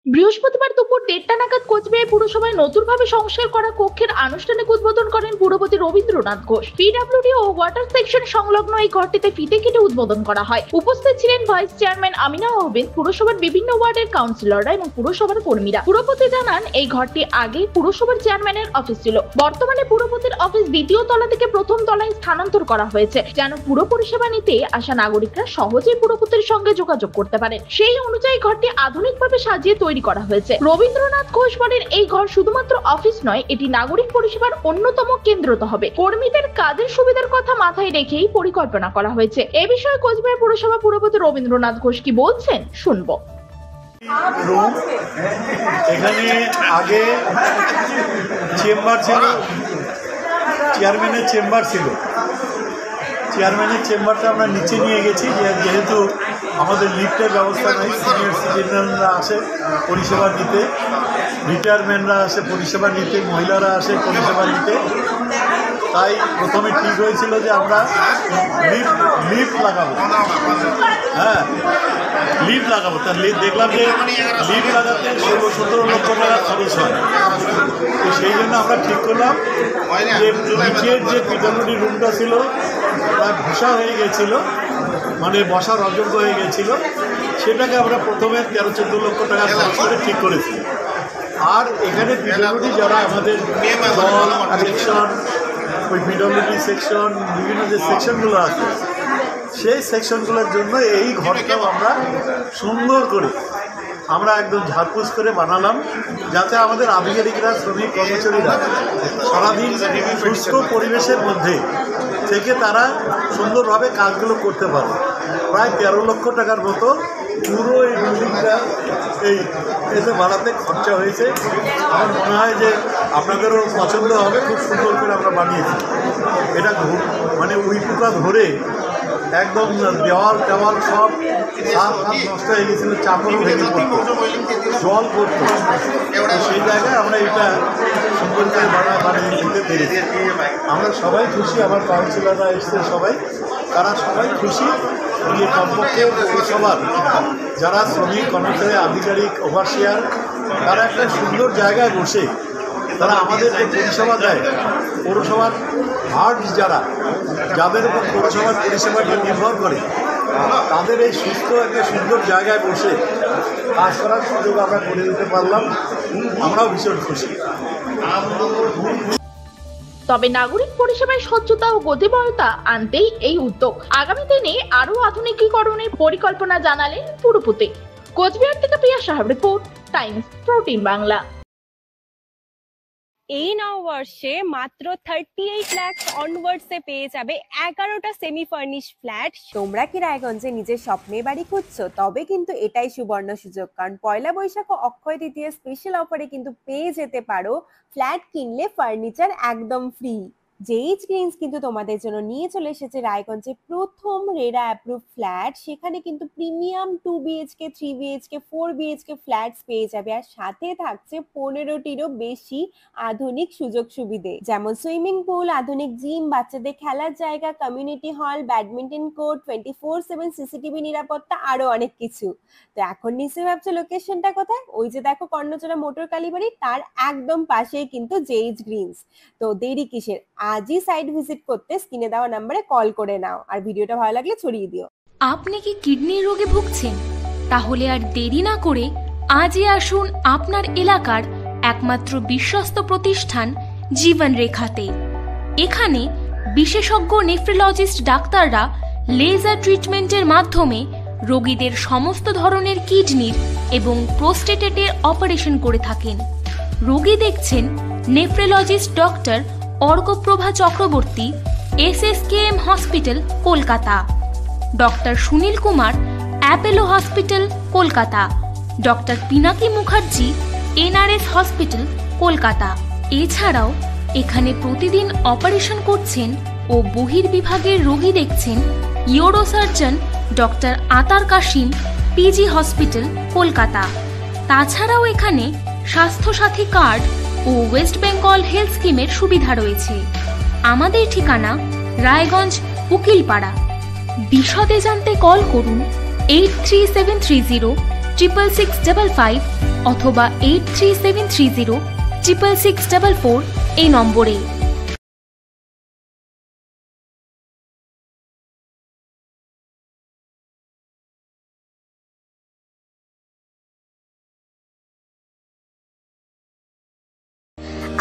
বৃহস্পতিবার দুপুর 1:30টা নাগাদ কোচবিহার পুরসভায় নতুনভাবে সংস্কার করা কক্ষের আনুষ্ঠানিক উদ্বোধন করেন পুরপতি রবীন্দ্রনাথ ঘোষ। পিডব্লিউডি ও ওয়াটার সেকশন সংলগ্ন এই ঘরটিতে ফিতে কেটে উদ্বোধন করা হয়। উপস্থিত ছিলেন ভাইস চেয়ারম্যান আমিনা আহমেদ, পুরসভার বিভিন্ন ওয়ার্ডের কাউন্সিলররা এবং পুরসভার কর্মীরা। পুরপতি জানান, এই ঘরটি আগে পুরসভার চেয়ারম্যানের অফিস ছিল। বর্তমানে পুরপতির অফিস দ্বিতীয় তলা থেকে প্রথম তলায় স্থানান্তর করা হয়েছে, যেন পুর পরিষেবা নিতে আসা নাগরিকরা সহজেই পুরপতির সঙ্গে যোগাযোগ করতে পারেন। সেই অনুযায়ী ঘরটি আধুনিকভাবে সাজিয়ে তৈরি করা হয়েছে। রবীন্দ্রনাথ ঘোষ বলেন, এই ঘর শুধুমাত্র অফিস নয়, এটি নাগরিক পরিষেবার অন্যতম কেন্দ্র হবে। কর্মীদের কাজের সুবিধার কথা মাথায় রেখেই পরিকল্পনা করা হয়েছে। এ বিষয়ে কোচবিহার পুরসভা পুরপতি রবীন্দ্রনাথ ঘোষ কি বলছেন শুনবো। এখানে আগে চেম্বার ছিল, চেয়ারম্যানের চেম্বার ছিল। চেয়ারম্যানের চেম্বারটা আমরা নিচে নিয়ে গেছি, যেহেতু আমাদের লিফটের ব্যবস্থা নেই। সিনিয়র সিটিজেনরা আসে পরিষেবা নিতে, রিটায়ারমেন্টরা আসে পরিষেবা নিতে, মহিলারা আসে পরিষেবা নিতে। তাই প্রথমে ঠিক হয়েছিল যে আমরা লিফট লাগাবো। হ্যাঁ, লিফট লাগাবো। তা দেখলাম যে লিফট লাগাতে 16-17 লক্ষ টাকা খরচ হয়। তো সেই জন্য আমরা ঠিক করলাম যে নিচের যে পিডব্লিউডি রুমটা ছিল প্রায় ভূষা হয়ে গেছিল, মানে বসার অযোগ্য হয়ে গেছিল, সেটাকে আমরা প্রথমে 13-14 লক্ষ টাকা খরচ করে ঠিক করেছি। আর এখানে পিডব্লিউডি যারা আমাদের জল সেকশন, ওই পিডব্লিউডি সেকশন, বিভিন্ন যে সেকশনগুলো আছে, সেই সেকশনগুলোর জন্য এই ঘরটাও আমরা সুন্দর করে আমরা একদম ঝাড়পোছ করে বানালাম, যাতে আমাদের আধিকারিকরা, শ্রমিক কর্মচারীরা সারাদিন সুস্থ পরিবেশের মধ্যে থেকে তারা সুন্দরভাবে কাজগুলো করতে পারে। প্রায় 13 লক্ষ টাকার মতো পুরো এই বিল্ডিংটা এতে বাড়াতে খরচা হয়েছে। আমার মনে হয় যে আপনাদেরও পছন্দ হবে। খুব সুন্দর করে আমরা বানিয়েছি। এটা মানে উইপুকা ধরে একদম দেওয়াল টেওয়াল সব নষ্ট হয়ে গেছিলো, চাপড়ও ভেঙে পড়তো, জল পড়তো। সেই জায়গায় আমরা এটা সুন্দর করে বানিয়ে দিতে পেরেছি। আমরা সবাই খুশি, আমার কাউন্সিলররা এসছে সবাই, তারা সবাই খুশি যে কমপক্ষে পৌরসভার যারা শ্রমিক কর্মচারী, আধিকারিক, ওভারসিয়ার, তারা একটা সুন্দর জায়গায় বসে তারা আমাদের যে পরিষেবা দেয়, পৌরসভার হার্ট যাদের উপর পৌরসভার পরিষেবাটা নির্ভর করে, তাদের এই সুস্থ একটা সুন্দর জায়গায় বসে কাজ করার সুযোগ আমরা করে দিতে পারলাম। আমরাও ভীষণ খুশি। তবে নাগরিক পরিষেবায় স্বচ্ছতা ও গতিময়তা আনতেই এই উদ্যোগ। আগামী দিনে আরো আধুনিকীকরণের পরিকল্পনা জানালেন পুরপতি। কোচবিহার থেকে প্রিয়া সাহার রিপোর্ট, টাইমস 14 বাংলা। এই নববর্ষে মাত্র 38 লাখ অনওয়ার্ডসে পেয়ে যাবে 11টা সেমি ফার্নিশ ফ্ল্যাট। তোমরা কি রায়গঞ্জে নিজের স্বপ্নের বাড়ি খুঁজছো? তবে কিন্তু এটাই সুবর্ণ সুযোগ, কারণ পয়লা বৈশাখ ও অক্ষয় তৃতীয়া স্পেশাল অফারে কিন্তু পেয়ে যেতে পারো ফ্ল্যাট কিনলে ফার্নিচার একদম ফ্রি। জেইচ গ্রিনস কিন্তু তোমাদের জন্য নিয়ে চলে এসেছে রায়গঞ্জে প্রথম রেরা অ্যাপ্রুভ ফ্ল্যাট। সেখানে কিন্তু premium 2 BHK, 3 BHK, 4 BHK flats পেয়ে যাবে, আর সাথে থাকছে 15টিরও বেশি আধুনিক সুযোগ সুবিধে, যেমন সুইমিং পুল, আধুনিক জিম, বাচ্চাদের খেলার জায়গা, community hall, badminton court, 24/7 CCTV নিরাপত্তা, আরো অনেক কিছু। তো এখন নিশ্চয়ই ভাবছো লোকেশনটা কোথায়? ওই যে দেখো কর্ণচড়া মোটর কালীবাড়ি, তার একদম পাশেই কিন্তু জেইচ গ্রিনস। তো দেরি কিসের? আজই সাইট ভিজিট করতে স্ক্রিনে দেওয়া নম্বরে কল করে নাও, আর ভিডিওটা ভালো লাগলে ছড়িয়ে দিও। আপনি কি কিডনির রোগে ভুগছেন? তাহলে আর দেরি না করে আজই আসুন আপনার এলাকার একমাত্র বিশ্বস্ত প্রতিষ্ঠান জীবন রেখাতে। এখানে বিশেষজ্ঞ নেফ্রোলজিস্ট ডাক্তাররা লেজার ট্রিটমেন্টের মাধ্যমে রোগীদের সমস্ত ধরনের কিডনির এবং প্রোস্টেটের অপারেশন করে থাকেন। রোগী দেখছেন nephrologist doctor Arkaprabha Chakraborty, SSKM hospital, Kolkata; doctor Sunil Kumar, Apollo hospital, Kolkata; doctor Pinaki Mukherjee, NRS hospital, Kolkata. এছাড়াও এখানে প্রতিদিন অপারেশন করছেন ও বহির্বিভাগের রোগী দেখছেন ইউরোসার্জন ডক্টর আতার কাশিম, PG হসপিটাল, কলকাতা। তাছাড়াও এখানে স্বাস্থ্যসাথী কার্ড ও ওয়েস্ট বেঙ্গল হেলথ স্কিমের সুবিধা রয়েছে। আমাদের ঠিকানা রায়গঞ্জ, উকিলপাড়া। বিশদে জানতে কল করুন 83730 6655 অথবা 83730 66644 এই নম্বরে।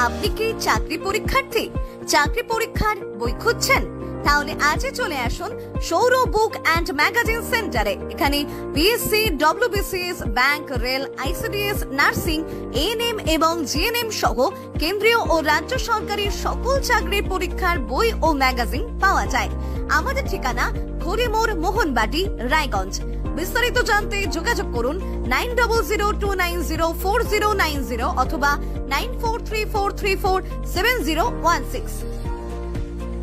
আপনি কি চাকরি পরীক্ষার্থী? চাকরি পরীক্ষার বই খুঁজছেন? তাহলে আজই চলে আসুন সৌরভ বুক অ্যান্ড ম্যাগাজিন সেন্টারে। এখানে BSc, WBCS, bank, rail, ICDS, nursing, ANM এবং জিএনএম সহ কেন্দ্রীয় ও রাজ্য সরকারের সকল চাকরির পরীক্ষার বই ও ম্যাগাজিন পাওয়া যায়। আমাদের ঠিকানা খড়িমোড়, মোহনবাটি, রায়গঞ্জ। বিস্তারিত জানতে যোগাযোগ করুন 9002904090 অথবা 9434347016।